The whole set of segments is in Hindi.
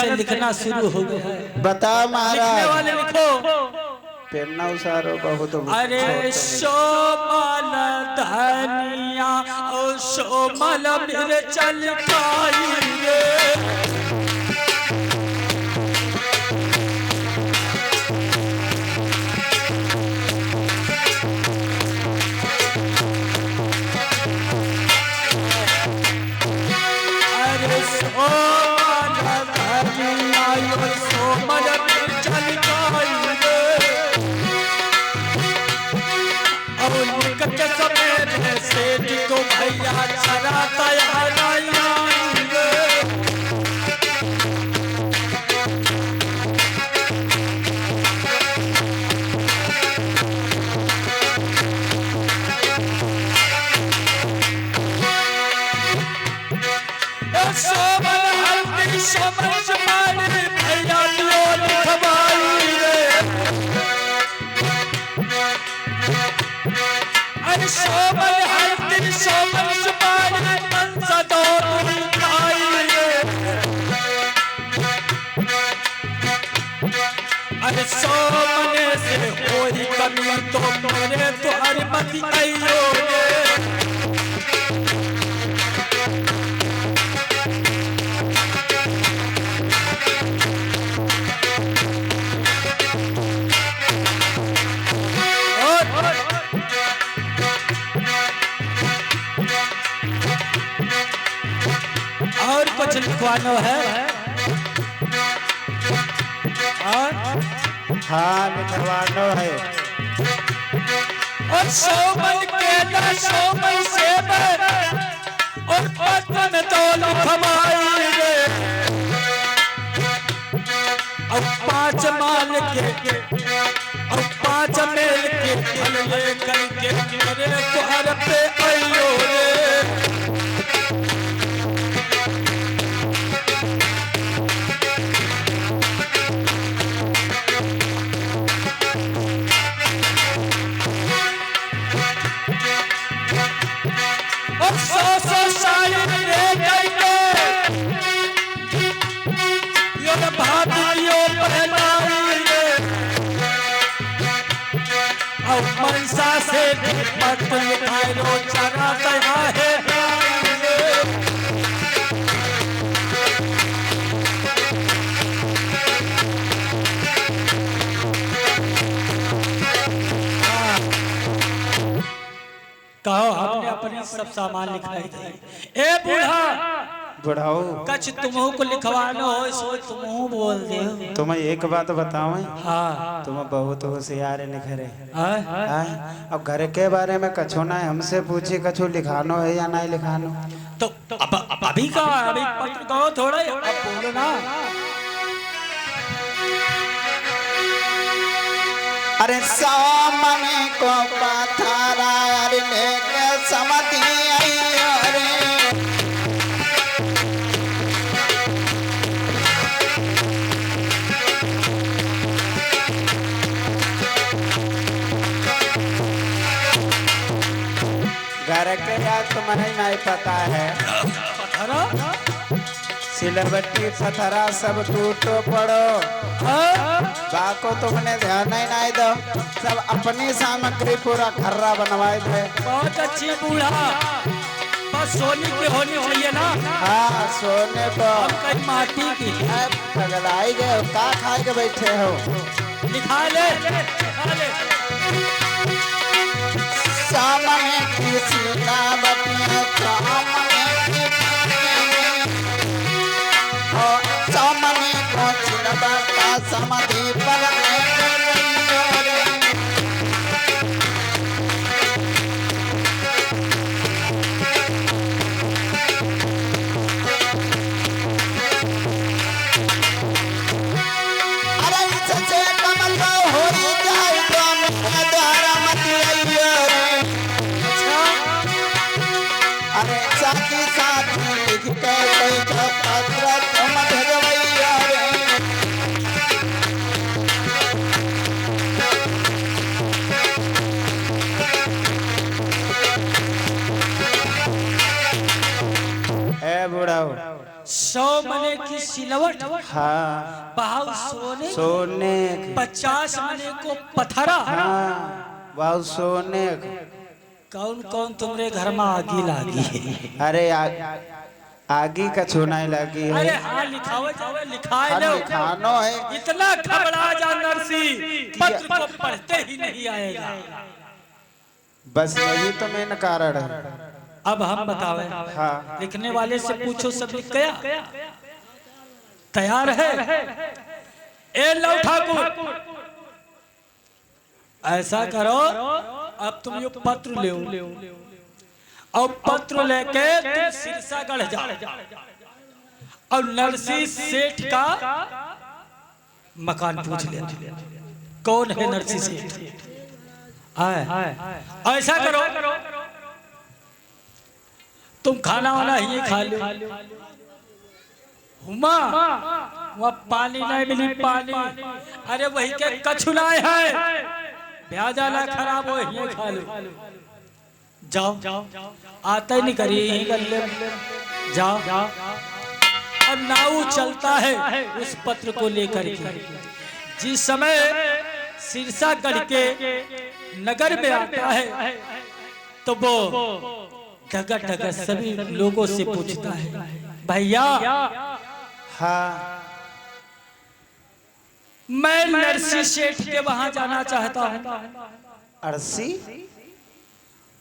से लिखना शुरू हो गया है। बता महाराज। लिखने वाले लिखो। पेन्ना उसारो बहुत अरे सोमल धनिया ओ सोमल मिर्चल खाई रे। अरे सोमल धनिया ओ सोमल मिर्चल खाई रे। निकट सवेरे सेठ को भैया चला तैयार सोमल हल्दी सोमल जुबानी भैया लियो लिखवाई रे। अरे सोमल हल्दी सोमल जुबानी मनसा दो खाई रे। अरे सोमने से होई कमी तो मेरे तो हर मती आइयो रे। और कुछ लिखवाना है? और हाँ लिखवानो है। और सोमल केला सोमल सेब और पत्तन तो लिखवाई रे। और 5 माल के और 5 मेल के फल ले करके मेरे द्वार पे आइयो रे। और 100 साल रे करके यो भातियो पहनाई रे। और मनसा से पत्र लिखाए रो चरा दया है। कहो हमने अपनी सब सामान लिखाई थे। ए बूढ़ा बुढ़ाओ कछ तुमहू को लिखवाना हो इसको तुमहू बोल दे। तुम्हें एक बात बताऊं। हाँ तुम बहुत होशियार निखरे। हाँ? अब घर के बारे में कछो ना हमसे पूछी कछो लिखानो है या नहीं लिखानो। तो अब अभी का अभी पत्र कहो थोड़ा अब बोलो ना। अरे सामने को पथरा लेके समझी आइयो रे। घर के याद तुम्हें नहीं पता है। पथरा सिलबट्टी पथरा सब टूटो पड़ो। बाको तुमने ध्यान ही नहीं दो। सब अपनी सामग्री पूरा खर्रा बनवाए थे। बहुत अच्छी बूढ़ा बस सोने की होनी चाहिए ना। हाँ सोने को कहीं माटी की पगलाई गए हो का खाए के बैठे हो। लिखा ले लिखा ले। सामने की सिलबट्टी सामने को सिलबट्टा समाधि पर सिलवट, हाँ बहाव सोने, सोने 50 मने को पथरा। हाँ बहुत सोने कौन कौन तुम्हारे घर में आगी लागी है? अरे आगी का छूना लगी है। अरे हाँ लिखावे जावे, लिखाए हर लो। लिखानो है इतना घबरा जा नरसी, पत्र को पढ़ते ही नहीं आएगा। बस यही तो मेन कारण है। अब हम बतावे, हाँ लिखने वाले से पूछो सब लिख गया? तैयार है? ए लो ठाकुर, ऐसा करो, अब तुम ये पत्र ले और पत्र लेके तुम सिरसागढ़ जाओ और नरसी सेठ का मकान पूछ ले, कौन है नरसी सेठ। ऐसा करो, तुम खाना वाना ही खा लो। हुमा वह पानी नहीं मिली, पानी अरे वही के कछुलाए है, ब्याजाला खराब हो, ये खा लो। जाओ, आता ही नहीं करिए, यही कर ले, जाओ। अब नाव चलता है उस पत्र को लेकर के। जिस समय सिरसागढ़ के नगर में आता है तो वो डगर डगर सभी लोगों से पूछता है, भैया हाँ मैं नरसी सेठ के वहां जाना चाहता हूँ। अरसी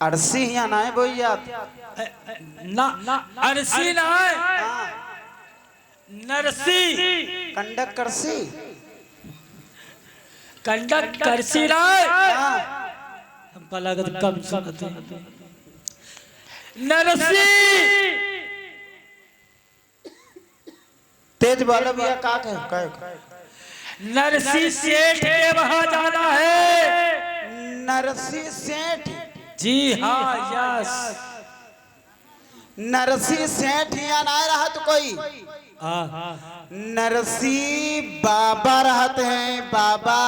अरसी यहाँ ना है भैया, ना अरसी ना है, नरसी कंडक करसी कंडक करसी ना है। हमको लगत कम सुनते हैं। नरसी तेज वाला भैया का कहे नरसी सेठ के वहां जाना है। नरसी सेठ, जी हाँ, यस। नरसी सेठ यहाँ ना रहा तो कोई नरसी बाबा रहते हैं, बाबा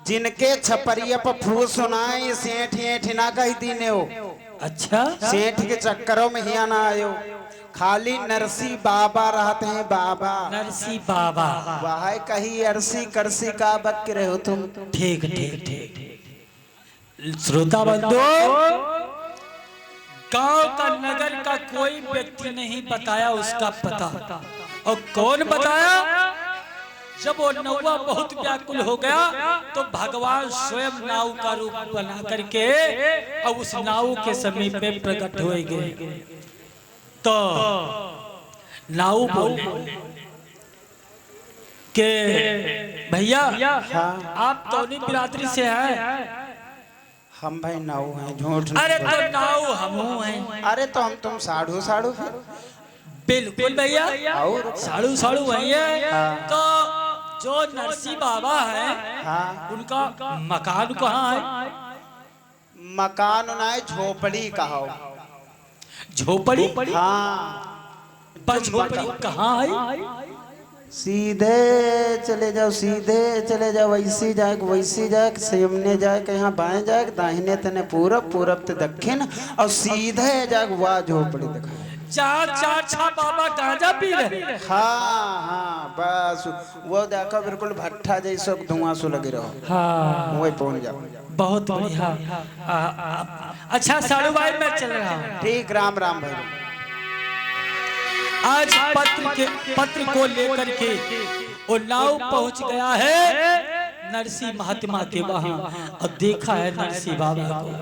जिनके छपरिया पर फूल सुनाए, सेठ येठ ना कही दीने हो। अच्छा, सेठ के चक्करों में ही ना आयो, खाली नरसी बाबा रहते हैं, बाबा नरसी बाबा। वह कही अरसी करसी का बक रहे हो तुम। ठीक ठीक ठीक। श्रोता बंधु, गांव का नगर का कोई व्यक्ति नहीं बताया उसका पता। और कौन बताया? जब वो नौवा बहुत व्याकुल हो गया तो भगवान स्वयं नाव का रूप बना करके और उस नाव के समीप में प्रकट हो गए। तो नाव बोले के भैया आप तौनी बिरादरी से हैं? हम भाई नाव हैं, झूठ। अरे तो नाव हम हैं। अरे तो हम तुम साढ़ू साढ़ू फिर बिल्कुल भैया, और साड़ू साड़ू है। तो जो नरसी बाबा है, हाँ उनका मकान कहाँ है? मकान उन्हें झोपड़ी कहो। झोपड़ी? हाँ बस झोपड़ी कहाँ है? सीधे चले जाओ, सीधे चले जाओ, वैसी जाए वैसी जाए, सामने जाए के यहाँ बाएं जाए, दाहिने तने पूरब, पूरब ते दक्षिण, और सीधे जाए वह झोपड़ी दिखा। चार चार छा बाबा गांजा पी रहे। हाँ हाँ बस वो देखो, बिल्कुल भट्ठा जैसा धुआं सो लगे रहो। हाँ वही पहुंच जाओ। बहुत बढ़िया। अच्छा साड़ू भाई मैं चल रहा हूँ। ठीक, राम राम भाई। आज पत्र को लेकर के वो नाव पहुंच गया है नरसी महात्मा के वहां और देखा है नरसी बाबा को।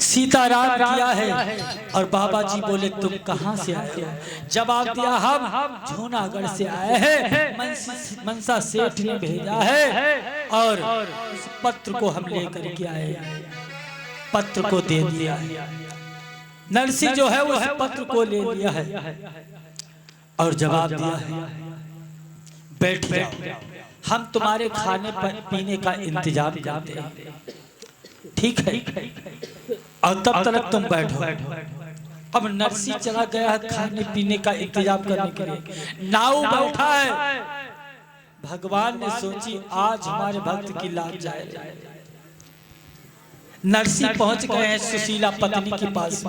सीताराम किया है और बाबा जी बोले तुम कहां से आए हो? जवाब दिया हम जूनागढ़ से आए हैं, मनसा सेठ ने भेजा है और इस पत्र को हम लेकर के आए। पत्र को दे दिया है। नरसी जो है उस पत्र को ले लिया है और जवाब दिया है बैठ जाओ, हम तुम्हारे खाने पीने का इंतजाम करते हैं, ठीक है? और तब तक तुम बैठो। अब नरसी चला गया है खाने पीने का इंतजाम करने के लिए। नाव बैठा है। भगवान ने सोची आज हमारे भक्त की लाज जाए। नरसी पहुंच गए हैं सुशीला पत्नी के पास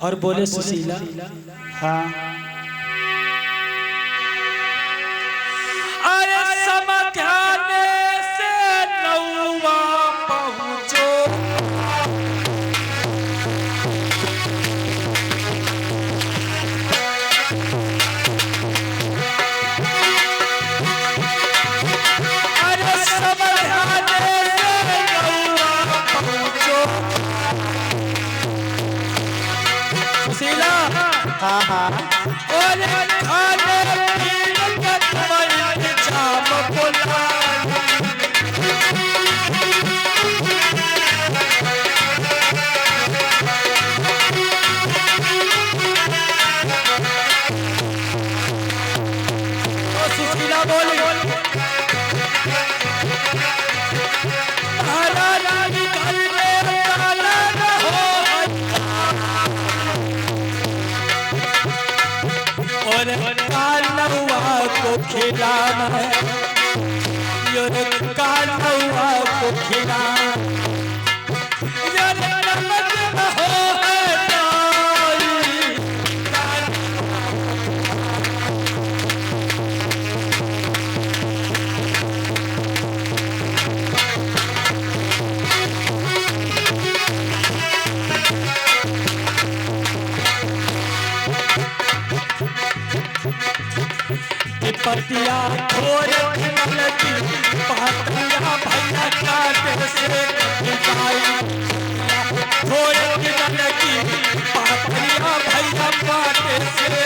और बोले सुशीला, हाँ अरे समझाने से नौवा पहुंचो, अरे समझाने से नौवा पहुंचो। सुशीला हाँ हाँ और खाने पीने का तुम्हारा इंतजाम बोला, और सुशीला बोली, काला रानी घर में काला न हो, और कालवा को खिलाना है, कालवा को खिलाना, नमक न हो पतिया छोड़ लगी, पातिया भैया काटे से छोड़ लगी, पातिया भैया काटे से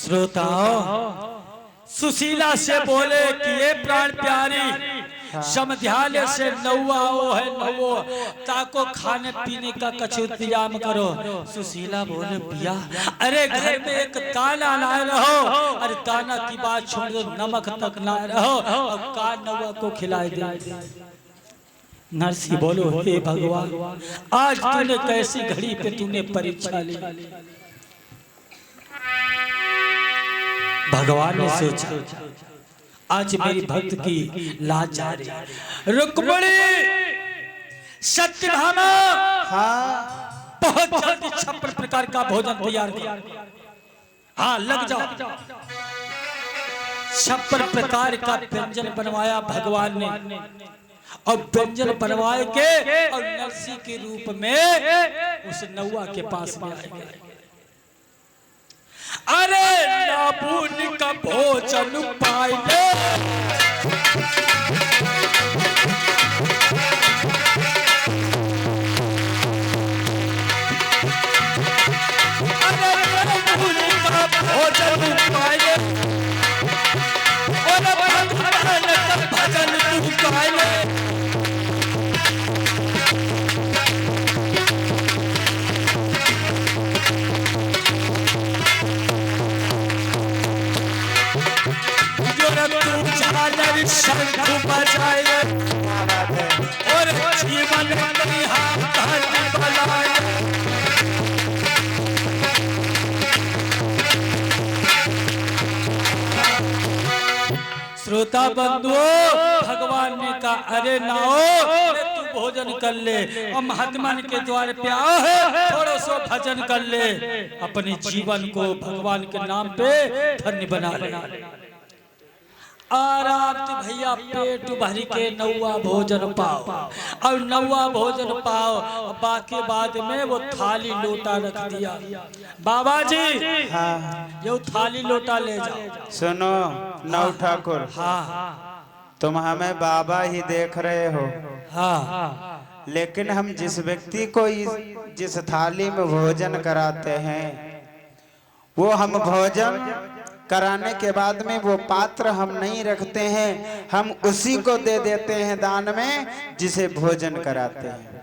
श्रोताओ सुशीला से बोले कि ये प्राण प्यारी समझाने से नौवा ओ है नवो, ताको खाने पीने का कुछ इंतजाम करो। सुशीला बोले पिया, अरे घर में एक दाना लाए रहो, अरे दाना की बात छोड़ दो, नमक तक लाए रहो और का नौवा को खिलाए दे। नरसी बोलो, हे भगवान, आज तूने कैसी घड़ी पे तूने परीक्षा ली। भगवान ने सोचा आज मेरी भक्त की लाज जा रही। रुक्मिणी सत्यभामा हाँ बहुत जल्दी 56 प्रकार का भोजन तैयार किया। हाँ लग जाओ। 56 प्रकार का व्यंजन बनवाया भगवान ने और व्यंजन बनवाए के और नरसी के रूप में उस नौवा के पास में आए गए। अरे नाबून का भोजन पाए, अरे नाबून का भोजन पाए और भगवान का भजन तू गाए। शंख बजाए और जीवन बनाए। श्रोता बंधुओं, भगवान ने कहा अरे नाओ तू भोजन कर ले और महात्मा के द्वार पे आओ है, थोड़ा सा भजन कर ले, अपने जीवन को भगवान के नाम पे धन्य बना ले। आराम से भैया पेट भर के नौवा भोजन पाओ और नौवा भोजन पाओ, बाकी बाद में वो थाली लोटा रख दिया। बाबा जी हाँ ये थाली लोटा ले जाओ। सुनो नौ ठाकुर, हाँ तुम हमें बाबा ही देख रहे हो, हाँ, लेकिन हम जिस व्यक्ति को जिस थाली में भोजन कराते हैं, वो हम भोजन कराने के बाद में वो पात्र हम नहीं रखते हैं, हम उसी को दे देते हैं दान में जिसे भोजन कराते हैं।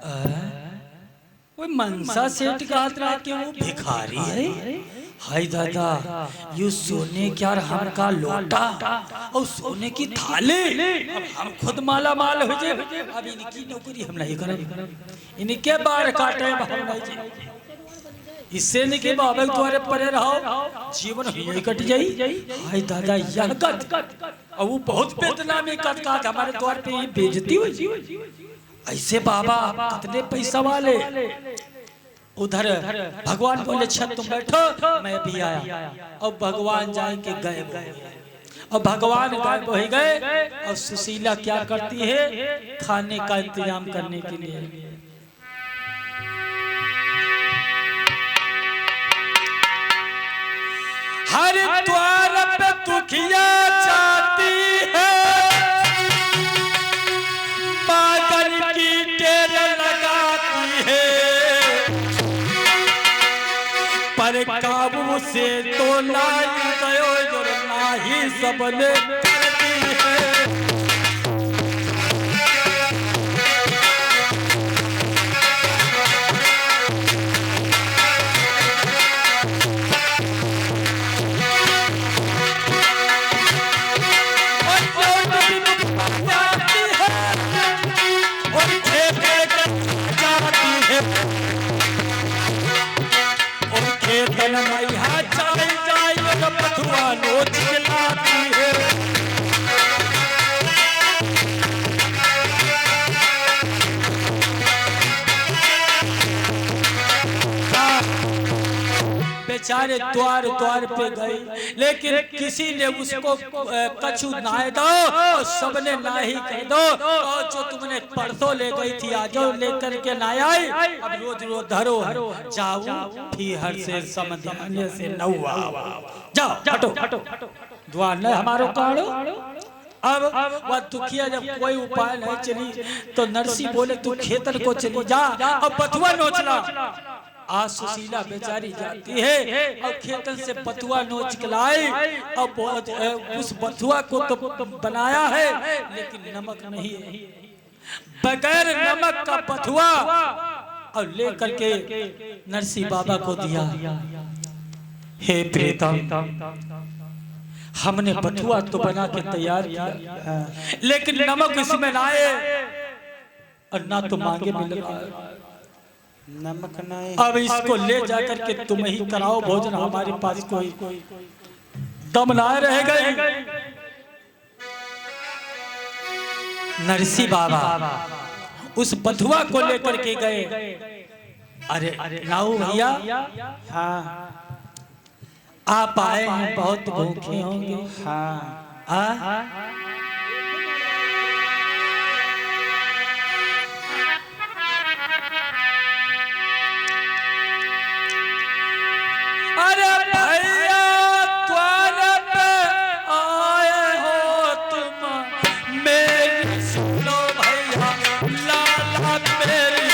वो मनसा सेठ का हाथ के वो भिखारी है। हाय दादा, यू सोने क्या हम का लोटा और सोने की थाली, अब हम खुद माला माल हो जाए। अब इनकी नौकरी हम नहीं करें, इनके बार काटे हम नहीं जाए, इससे नहीं कि बाबा तुम्हारे परे रहो, जीवन ही कट जाई। हाय दादा, यह कट और वो बहुत बेदना में कट काट हमारे द्वार पे बेइज्जती हुई। ऐसे बाबा कितने पैसा वाले। उधर भगवान बोले छत तुम बैठो, मैं भी आया। अब भगवान जाएंगे गए, और भगवान गायब हो गए। और सुशीला क्या करती है, खाने का इंतजाम करने के लिए हर द्वार पे दुखिया जाती है, पागल की टेर लगाती है, पर काबू से तो लाई गयो जो नाही सबने करती है। बेचारे द्वार द्वार पे गए, लेकिन किसी ने उसको कछु नाय दो, सबने ना ही कह दो। और जो तुमने परसों ले गई थी आज लेकर के ना आई, अब रोज रोज धरो जाओ फिर हर से समझाने से नौवा जाओ, हटो हटो द्वार न हमारो काढ़ो। अब वह दुखिया जब कोई उपाय नहीं चली तो नरसी बोले तू खेतर को चली जा, अब बथुआ नोचना। आज सुशीला बेचारी जाती है और खेतन से बथुआ नोच के लाई, और उस बथुआ को तो बनाया है लेकिन नमक नहीं है, बगैर नमक का बथुआ, और लेकर के नरसी बाबा को दिया। हे प्रीतम, हमने बथुआ तो बना के तैयार किया, लेकिन नमक इसमें ना आए और ना तो मांगे मिल रहा है, नमक नहीं। अब इसको ले जाकर के तुम ही कराओ भोजन, हमारे पास कोई दम ना रह गए। नरसी बाबा उस बथुआ को लेकर के गए। अरे नाऊ भैया, हाँ आप आए हैं, बहुत भूखे होंगे। हाँ अरे भैया द्वार पे आए हो तुम, मेरी सुनो भैया लाला मेरी,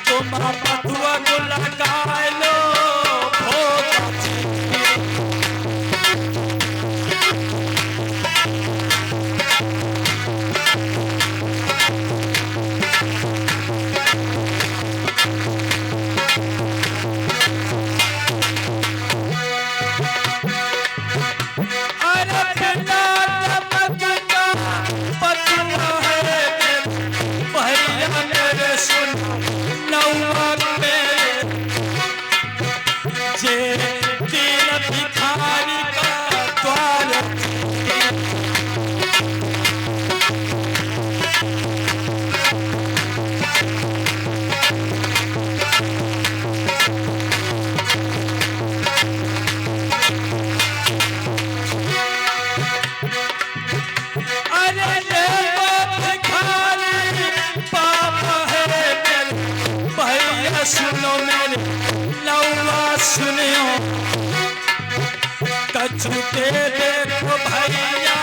तुम बथुआ को लगा लो सुनो मेरे नौवा सुनियो, कछु दे देखो भैया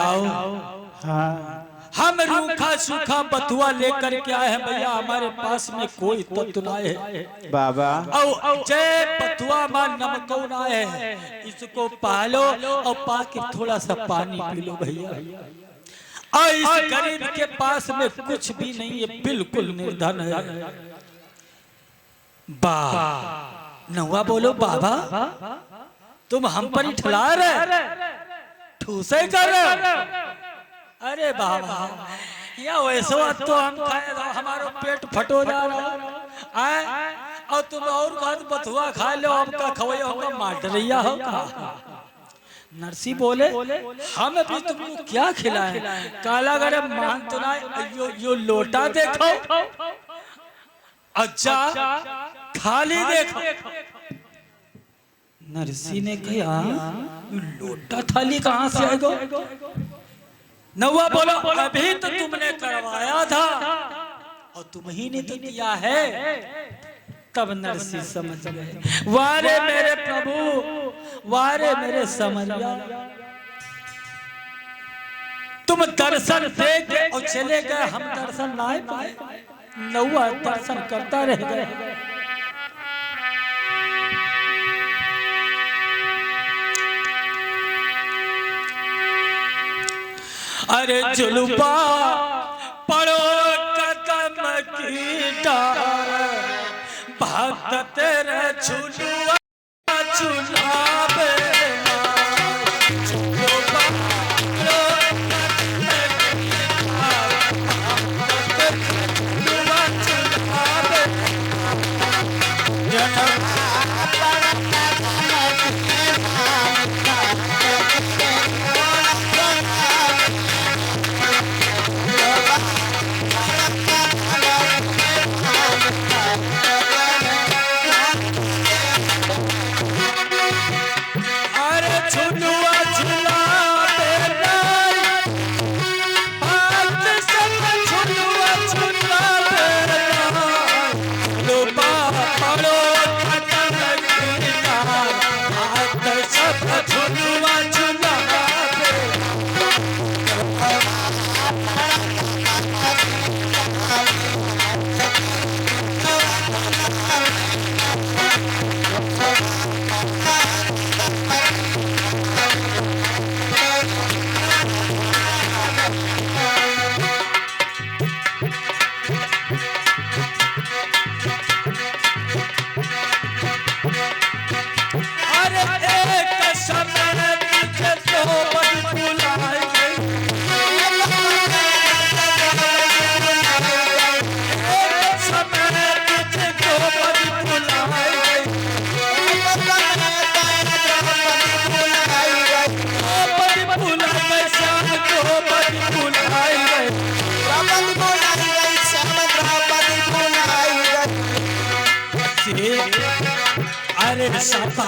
बताओ। हाँ हम रूखा सूखा बथुआ लेकर के आए हैं भैया, हमारे पास में कोई तत्व ना है बाबा। और जय बथुआ मां नमको ना है, इसको पालो और पाके थोड़ा सा पानी पी लो भैया। और इस गरीब के पास में कुछ भी नहीं है, बिल्कुल निर्धन है। नौवा बोलो बाबा तुम हम पर ही ठला रहे, ठूसे कर अरे बाबा या वैसे तो हम खाए हमारो पेट फटो जा रहा है, और तुम और बात बथुआ खा लो, हमका खवैया होगा माटरिया होगा। नरसी बोले हम भी तुमको क्या खिलाए, काला गरम मान तो ना, यो लोटा देखो, अच्छा खाली देखो। नरसी ने कहा लोटा थाली कहाँ से आएगा। नौवा बोला अभी तो तुमने करवाया था और तुम ही ने तो दिया है। तब नरसी समझ गए, वारे मेरे प्रभु, वारे मेरे समझिया, तुम दर्शन दे के और चले गए, हम दर्शन ना पाए। नौवा दर्शन करता रह गए। अरे जुलूपा पड़ो कदम की डार, भक्त तेरे झुलुआ झुलावे। जुलूपा पड़ो कदम की डार, भक्त तेरे झुलुआ झुलावे। अरे सपा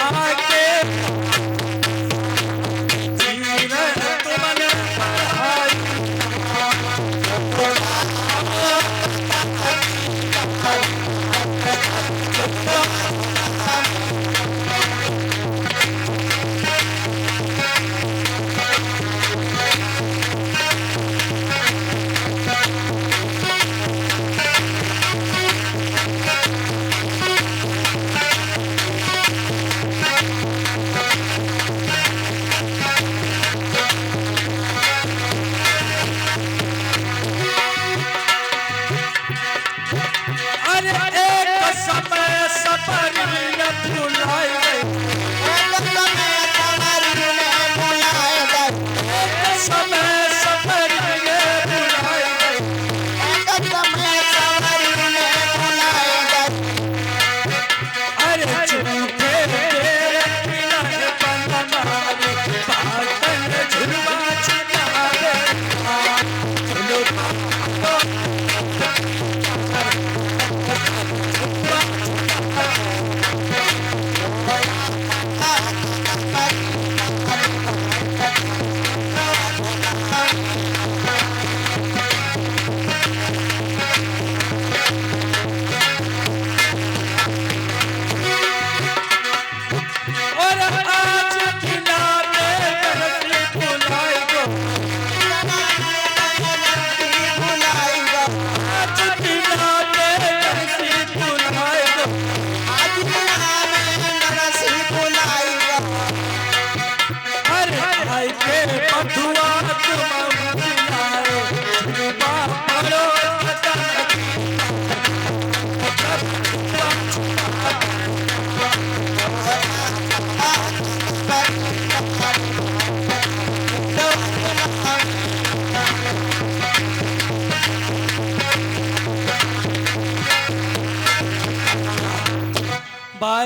आके जीवन तुमने पढ़ाई,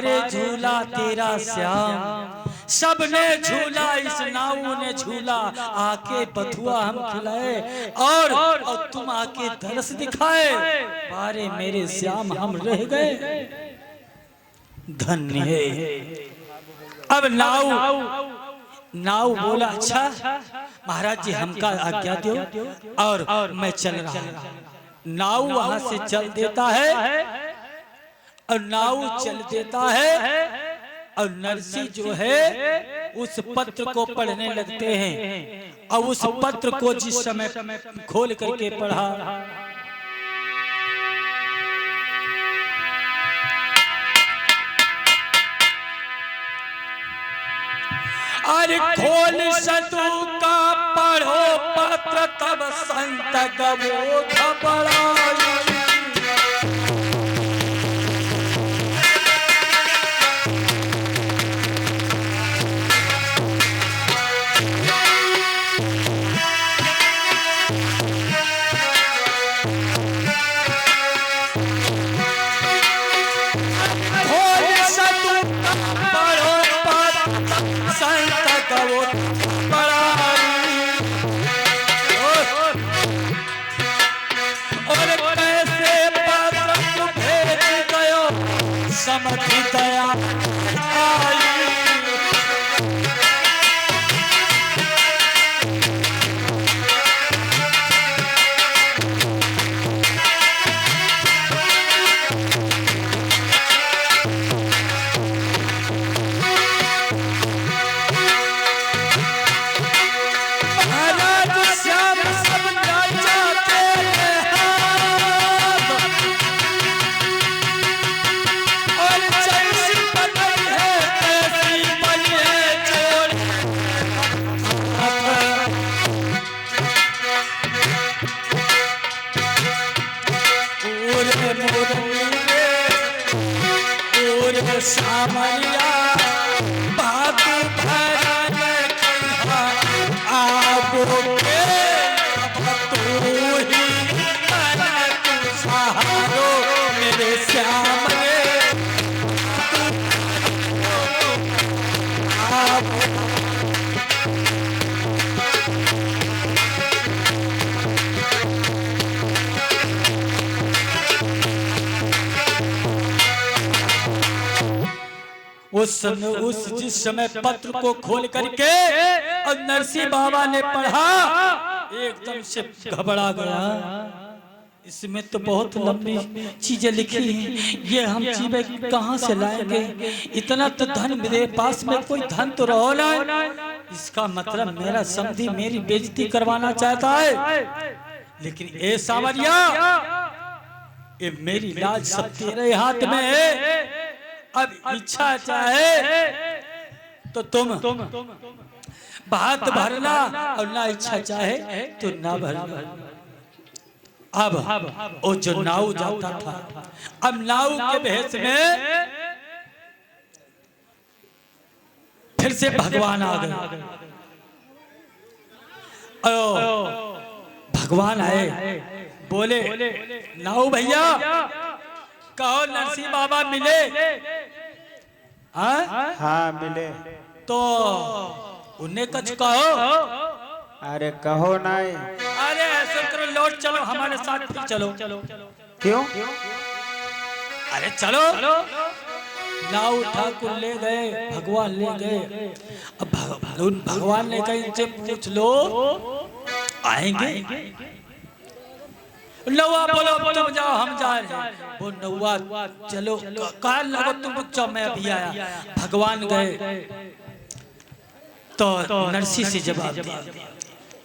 बारे झूला तेरा श्याम, सबने झूला इस नाऊ ने झूला, आके बथुआ हम खिलाए और तुम आके दरस दिखाए, बारे मेरे श्याम हम रह गए धन्य है। अब नाऊ बोला अच्छा महाराज जी हमका आज्ञा दो और मैं चल रहा हूं। नाऊ वहां से चल देता है और नाऊ चल देता है और नरसी जो है उस पत्र को पढ़ने लगते हैं और उस पत्र को जिस समय खोल करके पढ़ा, अरे खोल सतु का पढ़ो पत्र तब संत गवो घबराई, समझी दया आई। सामरिया बात भरन कहा आबोगे तू ही मन तू सहारो मेरे श्याम रे उस जिस समय पत्र को खोल करके और नरसिंह बाबा ने पढ़ा एकदम से घबरा गया। इसमें तो बहुत लंबी चीजें लिखी हैं, ये हम चीजें कहाँ से लाएंगे, इतना तो धन मेरे पास में कोई धन तो रहो ना, इसका मतलब मेरा समधी मेरी बेइज्जती करवाना चाहता है। लेकिन ए सावरिया ये मेरी लाज सब तेरे हाथ में है, अब इच्छा चाहे तो तुम भात भरना और ना इच्छा चाहे तो ना भरना। अब वो जो नाव जाता था, अब नाव के भेष में फिर से भगवान आ गए। भगवान आए, बोले नाव भैया कहो नरसिंह बाबा मिले? हाँ मिले। तो उन्हें कुछ कहो। अरे कहो नहीं। अरे ऐसे करो लौट चलो हमारे साथ, फिर चलो। क्यों? अरे चलो। नाव ठाकुर ले गए, भगवान ले गए। अब भगवान ने कहीं से पूछ लो आएंगे? नौवा बोलो तुम जाओ हम जा रहे हैं। वो नौवा चलो काल लगो तुम रुक जाओ मैं अभी आया। भगवान गए तो नरसी से जवाब दिया,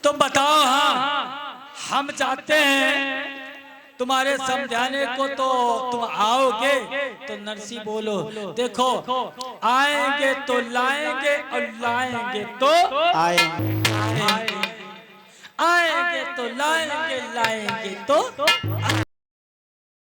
तो बताओ हाँ हम चाहते हैं तुम्हारे समझाने को, तो तुम आओगे? तो नरसी बोलो देखो आएंगे तो लाएंगे और लाएंगे तो आएंगे, आएंगे तो लाएंगे, लाएंगे तो